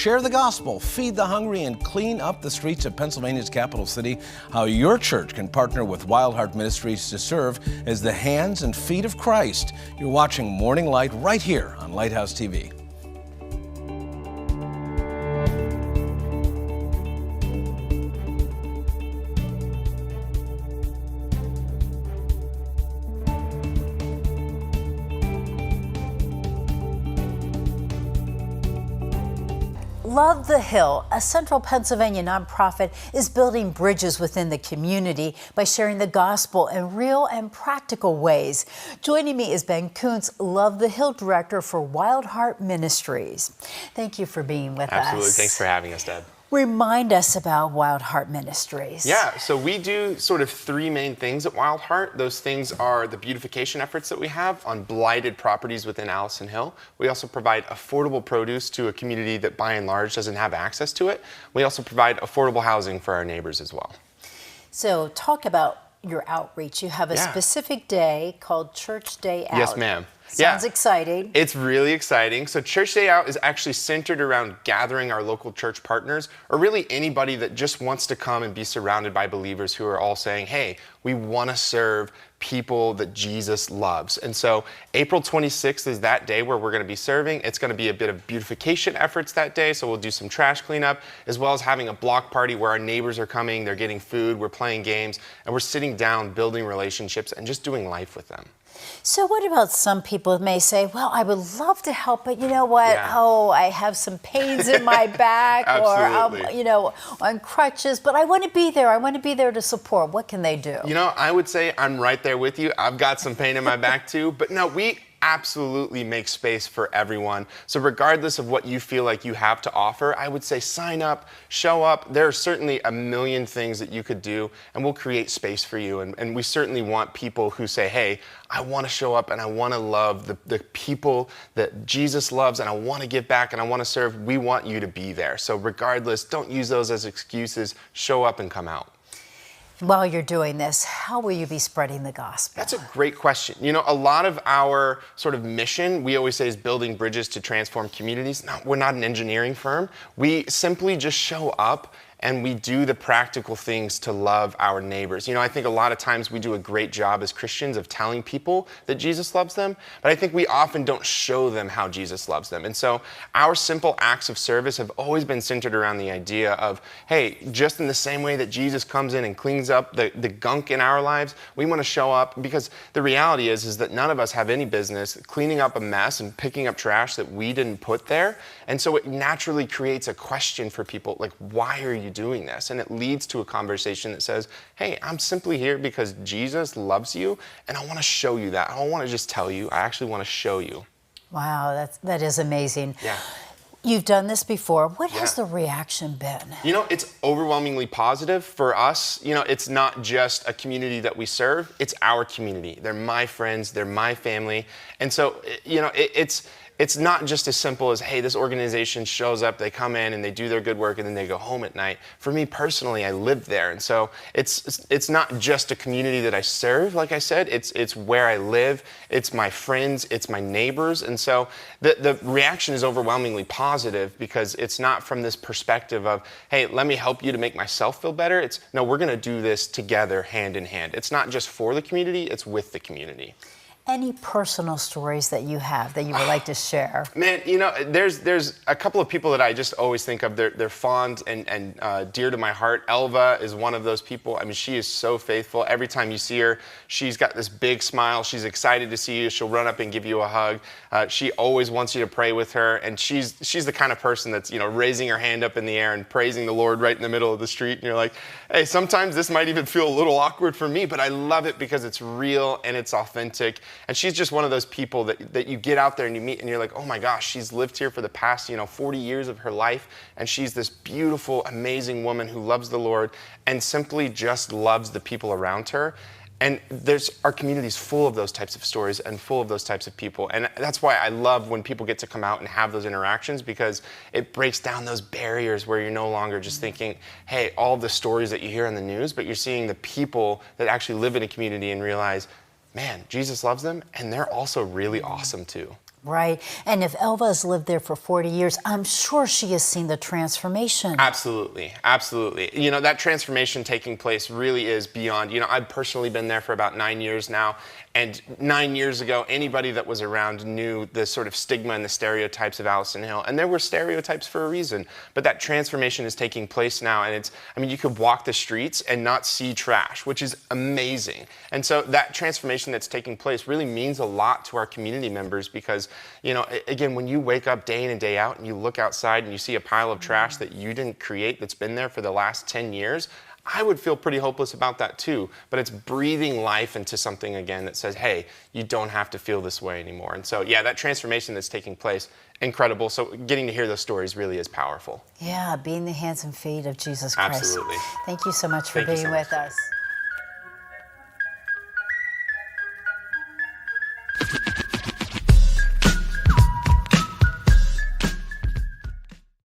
share the gospel, feed the hungry, and clean up the streets of Pennsylvania's capital city. How your church can partner with Wild Heart Ministries to serve as the hands and feet of Christ. You're watching Morning Light right here on Lighthouse TV. Love the Hill, a central Pennsylvania nonprofit, is building bridges within the community by sharing the gospel in real and practical ways. Joining me is Ben Kuntz, Love the Hill Director for Wild Heart Ministries. Thank you for being with us. Absolutely. Thanks for having us, Deb. Remind us about Wild Heart Ministries. Yeah, so we do sort of three main things at Wild Heart. Those things are the beautification efforts that we have on blighted properties within Allison Hill. We also provide affordable produce to a community that by and large doesn't have access to it. We also provide affordable housing for our neighbors as well. So talk about your outreach. You have a specific day called Church Day Out. Yes, ma'am. Sounds exciting. It's really exciting. So Church Day Out is actually centered around gathering our local church partners, or really anybody that just wants to come and be surrounded by believers who are all saying, hey, we want to serve people that Jesus loves. And so April 26th is that day where we're going to be serving. It's going to be a bit of beautification efforts that day. So we'll do some trash cleanup, as well as having a block party where our neighbors are coming, they're getting food, we're playing games, and we're sitting down, building relationships, and just doing life with them. So what about some people may say, well, I would love to help, but you know what? Oh, I have some pains in my back or I'm, on crutches, but I want to be there. I want to be there to support. What can they do? You know, I would say I'm right there with you. I've got some pain in my back too, but no, we absolutely make space for everyone. So regardless of what you feel like you have to offer, I would say sign up, show up. There are certainly a million things that you could do, and we'll create space for you. And we certainly want people who say, hey, I want to show up and I want to love the people that Jesus loves, and I want to give back and I want to serve. We want you to be there. So regardless, don't use those as excuses. Show up and come out. While you're doing this, how will you be spreading the gospel? That's a great question. You know, a lot of our sort of mission, we always say, is building bridges to transform communities. No, we're not an engineering firm. We simply just show up and we do the practical things to love our neighbors. You know, I think a lot of times we do a great job as Christians of telling people that Jesus loves them, but I think we often don't show them how Jesus loves them. And so our simple acts of service have always been centered around the idea of, hey, just in the same way that Jesus comes in and cleans up the gunk in our lives, we want to show up, because the reality is that none of us have any business cleaning up a mess and picking up trash that we didn't put there. And so it naturally creates a question for people, like, why are you doing this? And it leads to a conversation that says, hey, I'm simply here because Jesus loves you, and I want to show you that. I don't want to just tell you, I actually want to show you. Wow, that is amazing. Yeah. You've done this before. What has the reaction been? You know, it's overwhelmingly positive for us. You know, it's not just a community that we serve, it's our community. They're my friends, they're my family. And so, you know, it's not just as simple as, hey, this organization shows up, they come in and they do their good work and then they go home at night. For me personally, I live there. And so it's not just a community that I serve, like I said, it's where I live, it's my friends, it's my neighbors. And so the reaction is overwhelmingly positive, because it's not from this perspective of, hey, let me help you to make myself feel better. It's, no, we're gonna do this together, hand in hand. It's not just for the community, it's with the community. Any personal stories that you have that you would like to share? Man, you know, there's a couple of people that I just always think of. They're fond and dear to my heart. Elva is one of those people. I mean, she is so faithful. Every time you see her, she's got this big smile. She's excited to see you. She'll run up and give you a hug. She always wants you to pray with her, and she's the kind of person that's, you know, raising her hand up in the air and praising the Lord right in the middle of the street. And you're like, hey, sometimes this might even feel a little awkward for me, but I love it because it's real and it's authentic. And she's just one of those people that you get out there and you meet and you're like, oh my gosh, she's lived here for the past, 40 years of her life. And she's this beautiful, amazing woman who loves the Lord and simply just loves the people around her. And our community's full of those types of stories and full of those types of people. And that's why I love when people get to come out and have those interactions, because it breaks down those barriers where you're no longer just thinking, hey, all the stories that you hear on the news, but you're seeing the people that actually live in a community and realize, man, Jesus loves them, and they're also really awesome too. Right. And if Elva has lived there for 40 years, I'm sure she has seen the transformation. Absolutely. Absolutely. You know, that transformation taking place really is beyond, you know, I've personally been there for about 9 years now. And 9 years ago, anybody that was around knew the sort of stigma and the stereotypes of Allison Hill. And there were stereotypes for a reason. But that transformation is taking place now. And I mean, you could walk the streets and not see trash, which is amazing. And so that transformation that's taking place really means a lot to our community members because, you know, again, when you wake up day in and day out and you look outside and you see a pile of trash that you didn't create that's been there for the last 10 years, I would feel pretty hopeless about that too, but it's breathing life into something again that says, hey, you don't have to feel this way anymore. And so, yeah, that transformation that's taking place, incredible. So getting to hear those stories really is powerful. Yeah, being the hands and feet of Jesus Christ. Absolutely. Thank you so much for being with us.